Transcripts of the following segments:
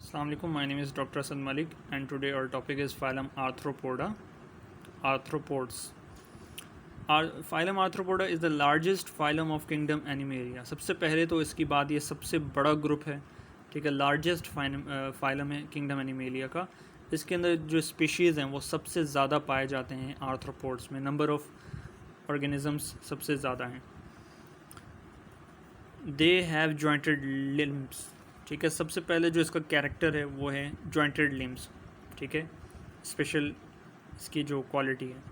Assalamu alaikum. My name is Dr. Asad Malik, and today our topic is phylum Arthropoda. Arthropods. Phylum Arthropoda is the largest phylum of kingdom Animalia. सबसे पहले तो इसकी बात, ये सबसे बड़ा group है, ठीक है, लार्जेस्ट फाइलम है किंगडम एनिमेलिया का। इसके अंदर जो स्पीशीज़ हैं वो सबसे ज़्यादा पाए जाते हैं आर्थ्रोपोड्स में। नंबर ऑफ ऑर्गेनिजम्स सबसे ज़्यादा हैं। दे हैव जॉइंटेड लिम्स, ठीक है। सबसे पहले जो इसका कैरेक्टर है वो है जॉइंटेड लिम्स, ठीक है। स्पेशल इसकी जो क्वालिटी है,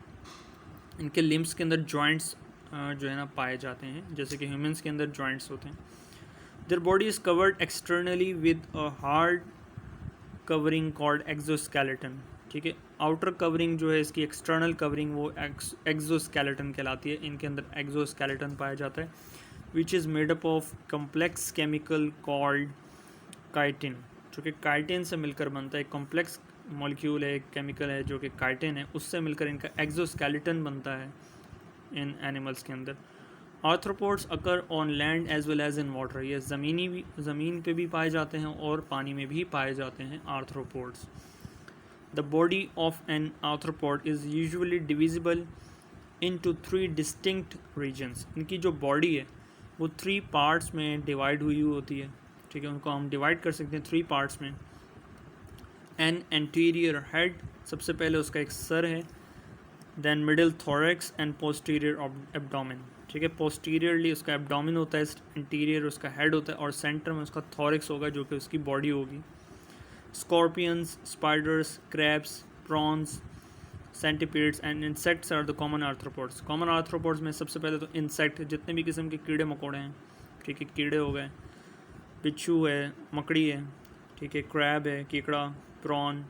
इनके लिम्स के अंदर जॉइंट्स जो है ना पाए जाते हैं, जैसे कि ह्यूमंस के अंदर जॉइंट्स होते हैं। Their body is covered externally with a hard covering called exoskeleton, ठीक है। आउटर कवरिंग जो है इसकी, एक्सटर्नल कवरिंग, वो एक्सोस्केलेटन कहलाती है। इनके अंदर एक्सोस्केलेटन पाया जाता है, which is made up of complex chemical called chitin, जो कि काइटिन से मिलकर बनता है। कॉम्प्लेक्स मॉलिक्यूल है, केमिकल है जो कि काइटिन है, उससे मिलकर इनका एक्सोस्केलेटन बनता है इन एनिमल्स के अंदर। Arthropods occur on land as well as in water, ये ज़मीन पे भी पाए जाते हैं और पानी में भी पाए जाते हैं arthropods. The body of an arthropod is usually divisible into 3 distinct regions. इनकी जो बॉडी है वो 3 पार्ट्स में डिवाइड हुई होती है, ठीक है। उनको हम डिवाइड कर सकते हैं 3 पार्ट्स में। एन एंटीरियर हेड, सबसे पहले उसका एक सर है, then middle thorax and posterior abdomen, ठीक है। पोस्टीरियरली उसका एब्डोमेन होता है, इंटीरियर उसका हेड होता है, और सेंटर में उसका थोरैक्स होगा जो कि उसकी बॉडी होगी। Scorpions, spiders, crabs, prawns, centipedes and insects are the common arthropods. Common arthropods में सबसे पहले तो इंसेक्ट, जितने भी किस्म के कीड़े मकोड़े हैं, ठीक है, कीड़े हो गए, बिच्छू है, मकड़ी है, ठीक है, क्रैब है, केकड़ा, प्रॉन,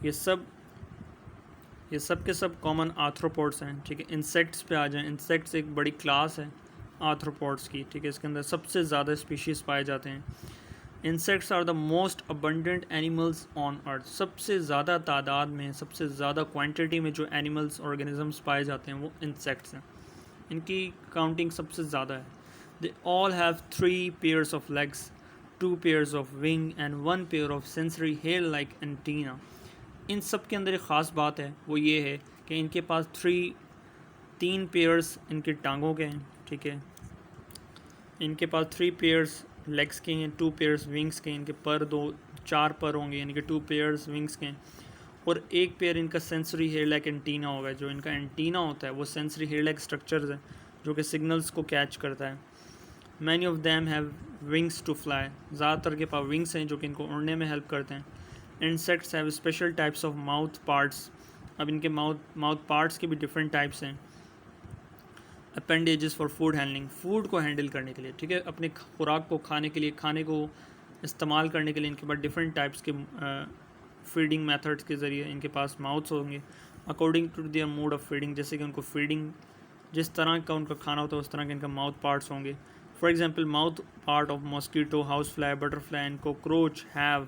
ये सब के सब कॉमन आर्थ्रोपोड्स हैं, ठीक है। इंसेक्ट्स पे आ जाएं। इंसेक्ट्स एक बड़ी क्लास है आर्थ्रोपोड्स की, ठीक है। इसके अंदर सबसे ज़्यादा स्पीशीज़ पाए जाते हैं। Insects are the most abundant animals on earth. सबसे ज़्यादा तादाद में, सबसे ज़्यादा क्वांटिटी में जो एनिमल्स ऑर्गेनिजम्स पाए जाते हैं वो इंसेक्ट्स हैं। इनकी काउंटिंग सबसे ज़्यादा है। They all have 3 pairs of legs, 2 pairs of wing and 1 pair of sensory hair like antenna. इन सब के अंदर एक ख़ास बात है, वो ये है कि इनके पास 3 पेयर्स इनके टांगों के हैं, ठीक है। इनके पास 3 पेयर्स लेग्स के हैं, 2 पेयर्स विंग्स के हैं। इनके पर 4 पर होंगे, यानी कि 2 पेयर्स विंग्स के हैं, और 1 पेयर इनका सेंसरी हेयर लाइक एंटीना होगा। जो इनका एंटीना होता है वो सेंसरी हेयर लाइक स्ट्रक्चर्स है जो कि सिग्नल्स को कैच करता है। Many of them have wings to fly, ज़्यादातर के पास विंग्स हैं जो कि इनको उड़ने में हेल्प करते हैं। Insects have special types of mouth parts. अब इनके माउथ पार्ट्स के भी डिफरेंट टाइप्स हैं। Appendages for food handling, food को हैंडल करने के लिए, ठीक है, अपने खुराक को खाने के लिए, खाने को इस्तेमाल करने के लिए इनके पास डिफरेंट टाइप्स के फीडिंग मेथड्स के ज़रिए इनके पास माउथ्स होंगे according to their mode of feeding. जैसे कि उनको फीडिंग जिस तरह का उनका खाना होता है उस तरह के इनका माउथ पार्ट्स होंगे। For example, mouth part of mosquito, house fly, butterfly and cockroach have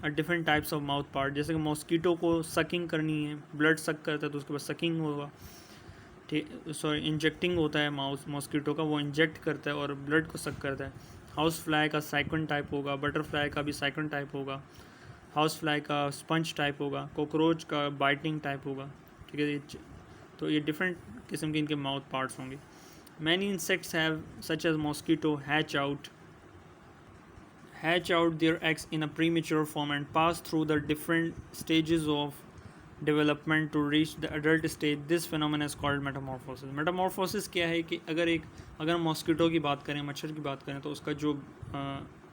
different types of mouth part. जैसे कि मॉस्कीटो को सकिंग करनी है, ब्लड सक करता है तो उसके बाद सकिंग होगा, ठीक, सॉरी, इंजेक्टिंग होता है मॉस्कीटो का, वो इंजेक्ट करता है और ब्लड को सक करता है। हाउस फ्लाई का साइकन टाइप होगा, बटरफ्लाई का भी साइकन टाइप होगा, हाउस फ्लाई का स्पंज टाइप होगा, कॉकरोच का बाइटिंग टाइप होगा, ठीक है। तो ये डिफरेंट किस्म के इनके माउथ पार्ट्स होंगे। Many insects have such as mosquito hatch out their eggs in a premature form and pass through the different stages of development to reach the adult stage. This phenomenon is called metamorphosis. Metamorphosis क्या है कि अगर mosquito की बात करें, मच्छर की बात करें, तो उसका जो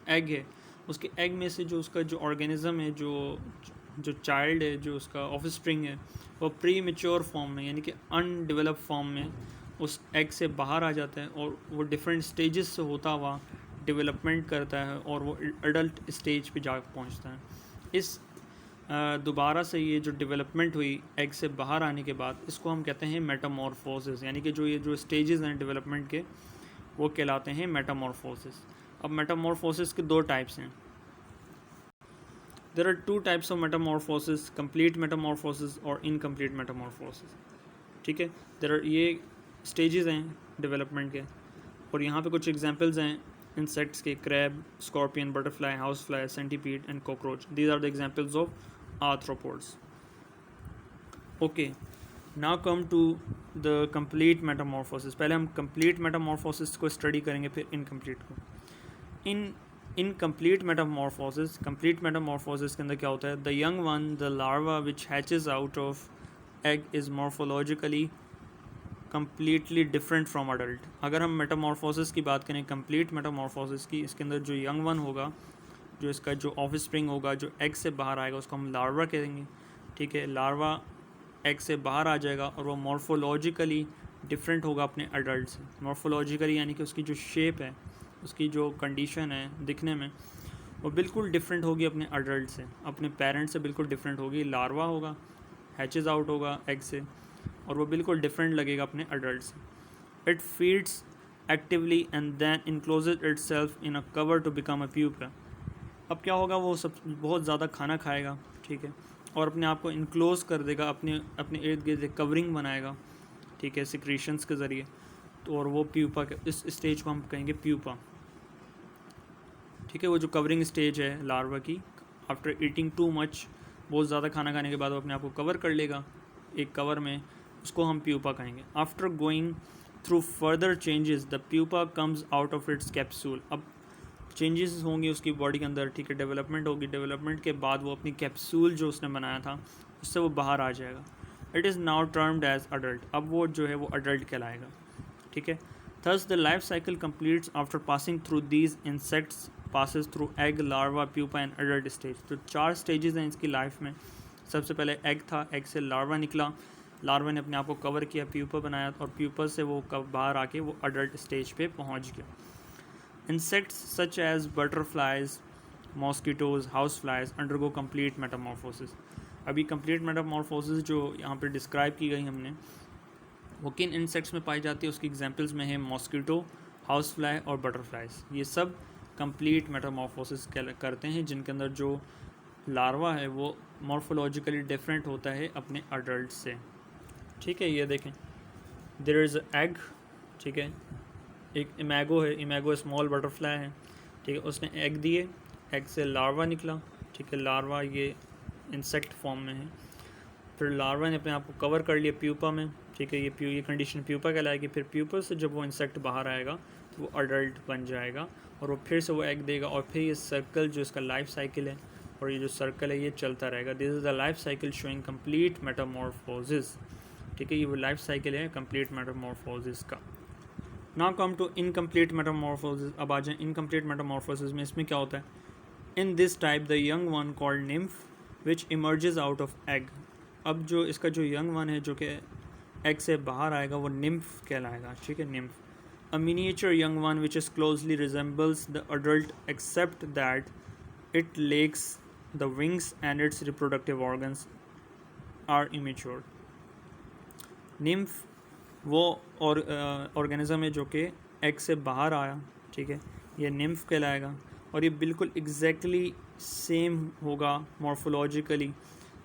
एग है, उसके एग में से जो उसका जो ऑर्गेनिज़म है, जो चाइल्ड है, जो उसका ऑफ स्प्रिंग है, वो प्री मेच्योर फॉर्म में, यानी कि अनडेवलप फॉर्म में उस एग से बाहर आ जाता है और वो डिफरेंट स्टेजेस से होता हुआ डेवलपमेंट करता है और वो एडल्ट स्टेज पे जा पहुंचता है। इस दोबारा से ये जो डेवलपमेंट हुई एग से बाहर आने के बाद, इसको हम कहते हैं मेटामॉर्फोसिस, यानी कि ये जो स्टेजेस हैं डेवलपमेंट के, वो कहलाते हैं मेटामॉर्फोसिस। अब मेटामॉर्फोसिस के 2 टाइप्स हैं। There are 2 types of metamorphosis, complete metamorphosis और इनकम्प्लीट मेटामॉर्फोसिस, ठीक है। ये स्टेजेस हैं डेवलपमेंट के, और यहाँ पे कुछ एग्जांपल्स हैं इंसेक्ट्स के crab, scorpion, butterfly, house fly, centipede and cockroach. These are the examples of arthropods. Okay, now come to the complete metamorphosis. पहले हम कंप्लीट मेटामॉर्फोसिस को स्टडी करेंगे, फिर इनकम्प्लीट को. इन कंप्लीट मेटामॉर्फोसिस के अंदर क्या होता है? The young one, the larva which hatches out of egg is morphologically completely different from adult. अगर हम मेटामॉर्फोसिस की बात करें, कंप्लीट मेटामॉर्फोसिस की, इसके अंदर जो यंग वन होगा, जो इसका जो ऑफ स्प्रिंग होगा, जो एग से बाहर आएगा, उसको हम लार्वा कहेंगे. ठीक है, लार्वा एग से बाहर आ जाएगा और वो मॉर्फोलॉजिकली डिफरेंट होगा अपने अडल्ट से. मॉर्फोलॉजिकली यानी कि उसकी जो शेप है, उसकी जो कंडीशन है दिखने में, वो बिल्कुल डिफरेंट होगी अपने अडल्ट से, अपने पेरेंट से बिल्कुल डिफरेंट होगी. लार्वा होगा, हैचेज आउट होगा एग से, और वो बिल्कुल डिफरेंट लगेगा अपने अडल्ट से. It feeds actively and then encloses itself in a cover to become a pupa. अब क्या होगा, वो सब बहुत ज़्यादा खाना खाएगा, ठीक है, और अपने आप को इनक्लोज कर देगा, अपने इर्द गिर्द कवरिंग बनाएगा, ठीक है, सिक्रीशंस के ज़रिए. तो और वो प्यूपा के इस स्टेज को हम कहेंगे प्यूपा. ठीक है, वो जो कवरिंग स्टेज है लार्वा की, आफ्टर ईटिंग टू मच, बहुत ज़्यादा खाना खाने के बाद वो अपने आप को कवर कर लेगा एक कवर में, उसको हम प्यूपा कहेंगे. After going through further changes the pupa comes out of its capsule. अब चेंजेस होंगी उसकी बॉडी के अंदर, ठीक है, डेवलपमेंट होगी. डेवलपमेंट के बाद वो अपनी कैप्सूल जो उसने बनाया था उससे वो बाहर आ जाएगा. It is now termed as adult. अब वो जो है वो अडल्ट कहलाएगा. ठीक है, thus the life cycle completes after passing through these insects passes through egg, larva, pupa and adult stage. तो 4 स्टेजेस हैं इसकी लाइफ में. सबसे पहले एग था, एग से लार्वा निकला, लार्वा ने अपने आप को कवर किया, प्यूपा बनाया, और प्यूपा से वो बाहर आके वो अडल्ट स्टेज पे पहुंच गया. Insects such as butterflies, mosquitoes, houseflies undergo complete metamorphosis. अभी complete metamorphosis जो यहाँ पे डिस्क्राइब की गई हमने, वो किन इंसेक्ट्स में पाई जाती है, उसकी एग्जांपल्स में है मॉस्किटो, हाउस फ्लाई और बटरफ्लाइज. ये सब कंप्लीट मेटामॉर्फोसिस करते हैं, जिनके अंदर जो लार्वा है वो मॉर्फोलॉजिकली डिफरेंट होता है अपने अडल्ट से. ठीक है, ये देखें, देयर इज़ एग, ठीक है, एक इमेगो है, इमेगो स्मॉल बटरफ्लाई है, ठीक है, उसने एग दिए, एग से लार्वा निकला, ठीक है, लार्वा ये इंसेक्ट फॉर्म में है. फिर लार्वा ने अपने आप को कवर कर लिया प्यूपा में, ठीक है, ये कंडीशन प्यूपा कहलाएगी. फिर प्यूपा से जब वो इंसेक्ट बाहर आएगा तो वो अडल्ट बन जाएगा, और वो फिर से वो एग देगा, और फिर ये सर्कल जो इसका लाइफ साइकिल है, और ये जो सर्कल है ये चलता रहेगा. This is the life cycle showing complete metamorphosis. ठीक है, ये वो लाइफ साइकिल है कंप्लीट मेटामॉर्फोसिस का. Now come to incomplete metamorphosis. अब आ जाए इनकम्प्लीट मेटामॉर्फोसिस में. इसमें क्या होता है? In this type the young one called nymph which emerges out of egg. अब जो इसका जो यंग वन है जो कि एग से बाहर आएगा वो निम्फ कहलाएगा. ठीक है, nymph. A miniature young one which is closely resembles the adult except that it lacks the wings and its reproductive organs are immature. Nymph वो और ऑर्गेनिज़म है जो कि एग से बाहर आया, ठीक है, ये निम्फ कहलाएगा, और ये बिल्कुल एग्जैक्टली सेम होगा मॉर्फोलॉजिकली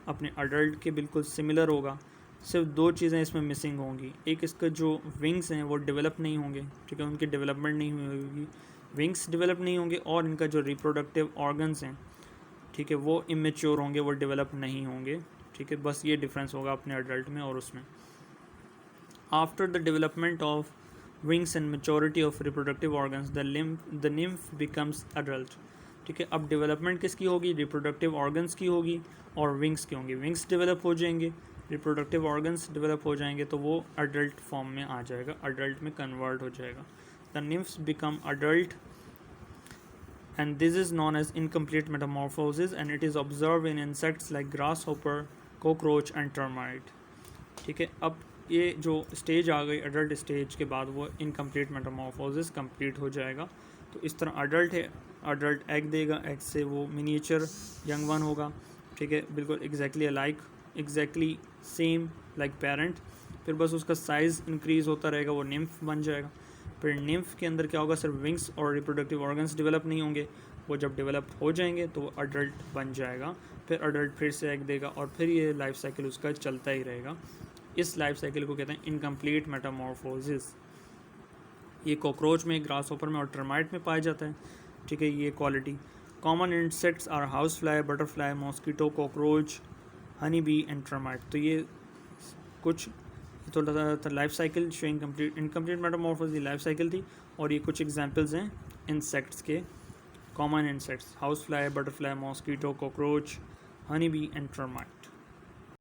अपने अडल्ट के बिल्कुल सिमिलर होगा. सिर्फ 2 चीज़ें इसमें मिसिंग होंगी. एक, इसका जो विंग्स हैं वो डेवलप नहीं होंगे, ठीक है, उनकी डेवलपमेंट नहीं हुई होगी, विंग्स डेवलप नहीं होंगे, और इनका जो रिप्रोडक्टिव ऑर्गन्स हैं, ठीक है, वो इमेच्योर होंगे, वो डेवलप नहीं होंगे. ठीक है, बस ये डिफरेंस होगा अपने अडल्ट में और उसमें. After the development of wings and maturity of reproductive organs, the nymph becomes adult. ठीक है, अब डेवलपमेंट किसकी होगी? रिप्रोडक्टिव ऑर्गन्स की होगी और विंग्स की होंगी. विंग्स डेवलप हो जाएंगे, रिप्रोडक्टिव ऑर्गन्स डेवलप हो जाएंगे, तो वो अडल्ट फॉर्म में आ जाएगा, अडल्ट में कन्वर्ट हो जाएगा. The निम्फ्स become adult and this is known as incomplete metamorphosis and it is observed in insects like grasshopper, cockroach and termite. ठीक है, अब ये जो स्टेज आ गई अडल्ट स्टेज के बाद वो इनकम्प्लीट मेटामॉर्फोसिस कंप्लीट हो जाएगा. तो इस तरह अडल्ट है, अडल्ट एग देगा, एग से वो मिनिएचर यंग वन होगा, ठीक है, बिल्कुल exactly alike, exactly same like parent. फिर बस उसका साइज़ इंक्रीज़ होता रहेगा, वो निम्फ बन जाएगा. फिर निम्फ के अंदर क्या होगा? सिर्फ विंग्स और रिप्रोडक्टिव ऑर्गन्स डेवलप नहीं होंगे, वो जब डेवलप हो जाएंगे तो वो अडल्ट बन जाएगा. फिर अडल्ट फिर से एग देगा, और फिर ये लाइफ साइकिल उसका चलता ही रहेगा. इस लाइफ साइकिल को कहते हैं इनकम्प्लीट मेटामॉर्फोसिस. ये कॉकरोच में, ग्रास होपर में और टर्माइट में पाया जाता है, ठीक है। ये quality. Common insects are house fly, butterfly, mosquito, cockroach, honey bee and termite. तो ये कुछ थोड़ा सा life cycle showing complete incomplete metamorphosis life cycle थी, और ये कुछ एग्जांपल्स हैं इंसेक्ट्स के। Common insects house fly, butterfly, mosquito, cockroach, honey bee and termite.